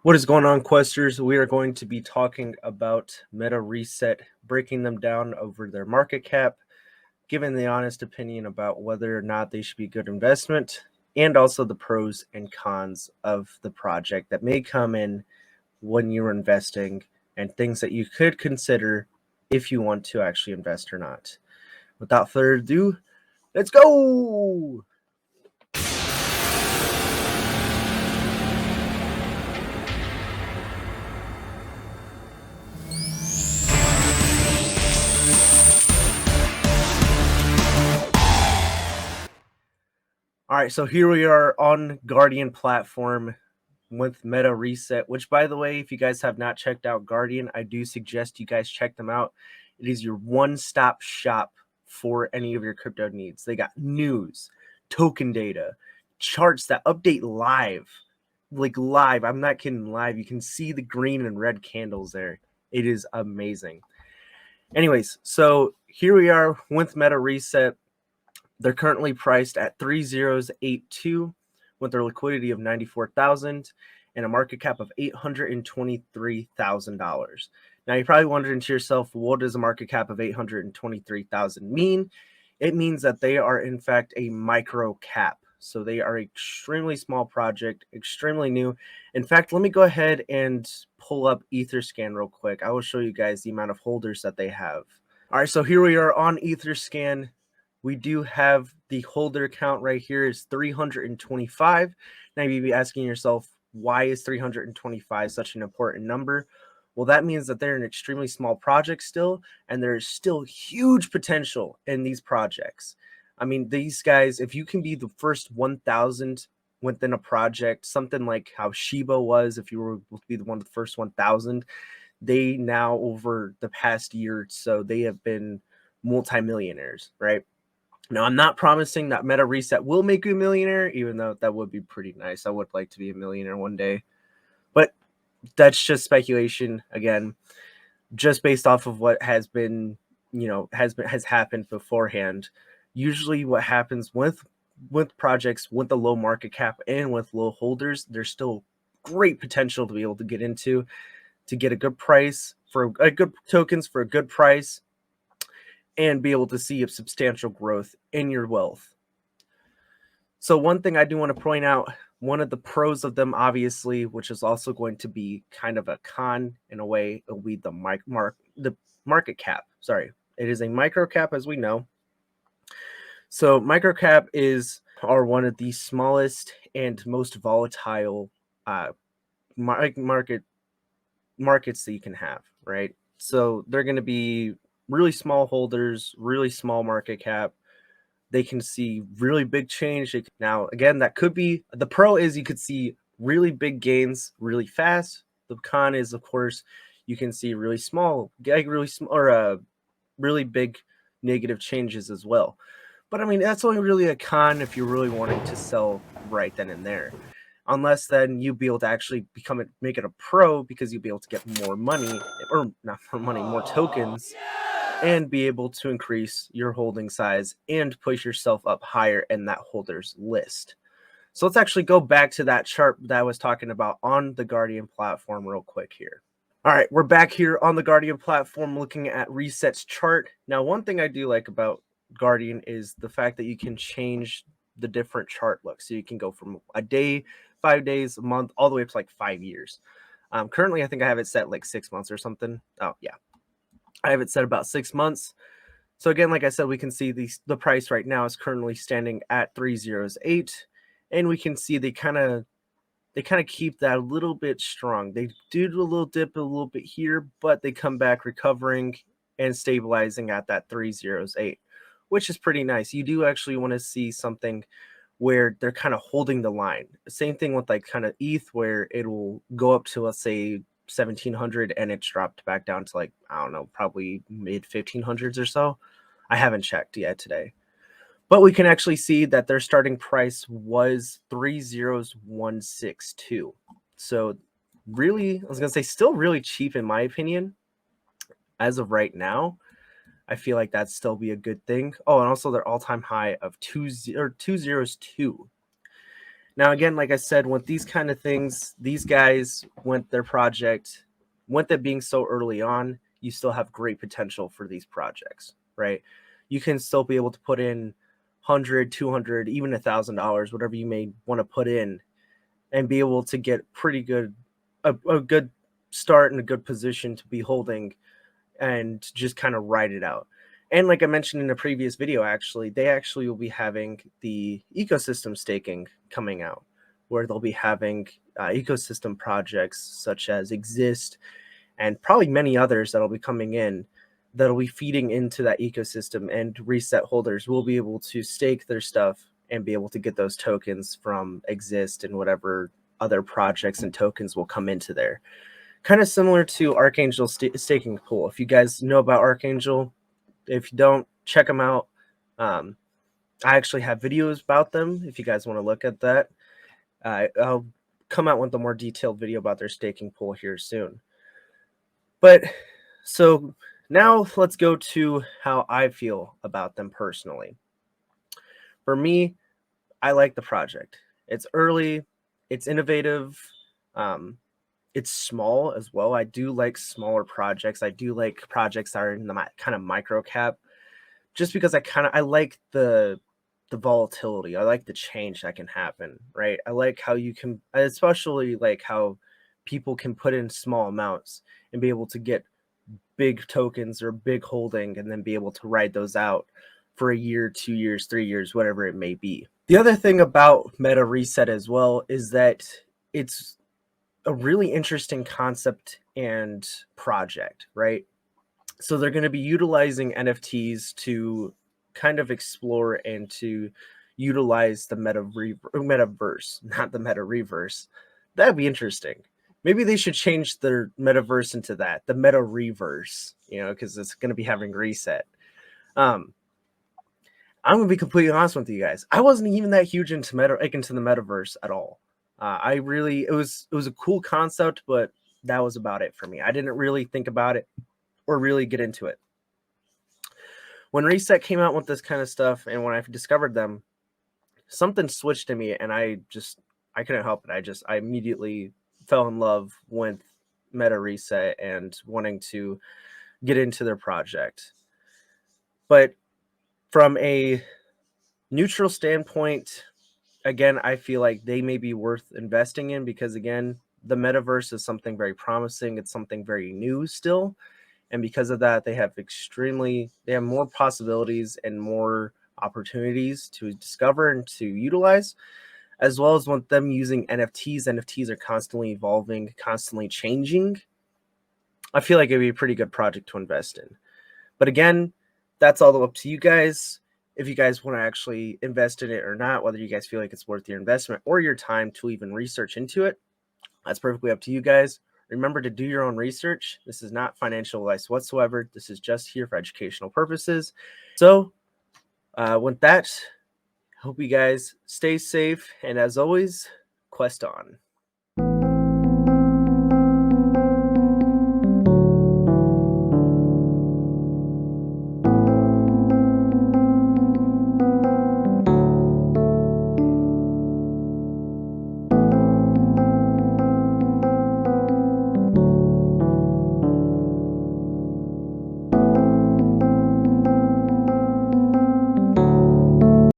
What is going on, Questers? We are going to be talking about Meta Reset, breaking them down over their market cap, giving the honest opinion about whether or not they should be good investment, and also the pros and cons of the project that may come in when you're investing and things that you could consider if you want to actually invest or not. Without further ado, let's go! All right, so here we are on Guardian platform with Meta Reset, which, by the way, if you guys have not checked out Guardian, I do suggest you guys check them out. It is your one-stop shop for any of your crypto needs. They got news, token data, charts that update live, like live. I'm not kidding, live. You can see the green and red candles there. It is amazing. Anyways, so here we are with Meta Reset. They're currently priced at 3082 with their liquidity of 94,000 and a market cap of $823,000. Now you're probably wondering to yourself, what does a market cap of 823,000 mean? It means that they are in fact a micro cap. So they are an extremely small project, extremely new. In fact, let me go ahead and pull up Etherscan real quick. I will show you guys the amount of holders that they have. All right, so here we are on Etherscan. We do have the holder count right here is 325. Now you'd be asking yourself, why is 325 such an important number? Well, that means that they're an extremely small project still, and there's still huge potential in these projects. I mean, these guys, if you can be the first 1,000 within a project, something like how Shiba was, if you were to be the first 1,000, they now, over the past year or so, they have been multimillionaires, right? Now, I'm not promising that Meta Reset will make you a millionaire, even though that would be pretty nice. I would like to be a millionaire one day. But that's just speculation, again, just based off of what has been, has happened beforehand. Usually what happens with projects with the low market cap and with low holders, there's still great potential to be able to get into, to get a good price for a good tokens for a good price, and be able to see a substantial growth in your wealth. So one thing I do want to point out, one of the pros of them, obviously, which is also going to be kind of a con in a way, will be the market cap. Sorry, it is a micro cap, as we know. So micro cap are one of the smallest and most volatile markets that you can have, right? So they're going to be really small holders, really small market cap. They can see really big change. Now, again, that could be the pro is you could see really big gains really fast. The con is, of course, you can see really really big negative changes as well. But I mean, that's only really a con if you're really wanting to sell right then and there. Unless then you'll be able to actually make it a pro, because you'll be able to get more money, or not more money, more tokens, and be able to increase your holding size and push yourself up higher in that holders list. So let's actually go back to that chart that I was talking about on the Guardian platform real quick here. All right, we're back here on the Guardian platform looking at Reset's chart. Now, one thing I do like about Guardian is the fact that you can change the different chart looks. So you can go from a day, 5 days, a month, all the way up to like 5 years. Currently, I think I have it set like 6 months or something. Oh, yeah. I have it set about 6 months. So again, like I said, we can see the price right now is currently standing at 308, and we can see they kind of keep that a little bit strong. They do a little dip a little bit here, but they come back recovering and stabilizing at that 308, which is pretty nice. You do actually want to see something where they're kind of holding the line. Same thing with like kind of ETH, where it will go up to, let's say, 1700 and it's dropped back down to like, I don't know, probably mid 1500s or so. I haven't checked yet today. But we can actually see that their starting price was 30162. So really, I was going to say still really cheap in my opinion. As of right now, I feel like that'd still be a good thing. Oh, and also their all-time high of 202. Now, again, like I said, with these kind of things, these guys went their project, went that being so early on, you still have great potential for these projects, right? You can still be able to put in 100, 200, even $1,000, whatever you may want to put in, and be able to get pretty good, a good start and a good position to be holding and just kind of ride it out. And like I mentioned in a previous video, actually, they actually will be having the ecosystem staking coming out, where they'll be having ecosystem projects such as Exist and probably many others that'll be coming in that'll be feeding into that ecosystem, and reset holders will be able to stake their stuff and be able to get those tokens from Exist and whatever other projects and tokens will come into there. Kind of similar to Archangel staking pool. If you guys know about Archangel, if you don't, check them out. I actually have videos about them if you guys want to look at that. I'll come out with a more detailed video about their staking pool here soon. But so now let's go to how I feel about them personally. For me, I like the project. It's early, it's innovative, it's small as well. I do like smaller projects. I do like projects that are in the kind of micro cap, just because I like the volatility. I like the change that can happen, right? I like how you can, especially like how people can put in small amounts and be able to get big tokens or big holding and then be able to ride those out for a year, 2 years, 3 years, whatever it may be. The other thing about Meta Reset as well is that it's a really interesting concept and project, right? So they're going to be utilizing NFTs to kind of explore and to utilize the metaverse, not the meta reverse. That'd be interesting. Maybe they should change their metaverse into that, the meta reverse, because it's going to be having reset. Um, I'm gonna be completely honest with you guys. I wasn't even that huge into into the metaverse at all. It was a cool concept, but that was about it for me. I didn't really think about it or really get into it. When Reset came out with this kind of stuff, and when I discovered them, something switched in me, and I couldn't help it. I immediately fell in love with Meta Reset and wanting to get into their project. But from a neutral standpoint, again, I feel like they may be worth investing in because, again, the metaverse is something very promising. It's something very new still. And because of that, they have more possibilities and more opportunities to discover and to utilize, as well as with them using NFTs. NFTs are constantly evolving, constantly changing. I feel like it'd be a pretty good project to invest in. But again, that's all up to you guys. If you guys want to actually invest in it or not, whether you guys feel like it's worth your investment or your time to even research into it, that's perfectly up to you guys. Remember to do your own research. This is not financial advice whatsoever. This is just here for educational purposes. So with that, hope you guys stay safe. And as always, quest on.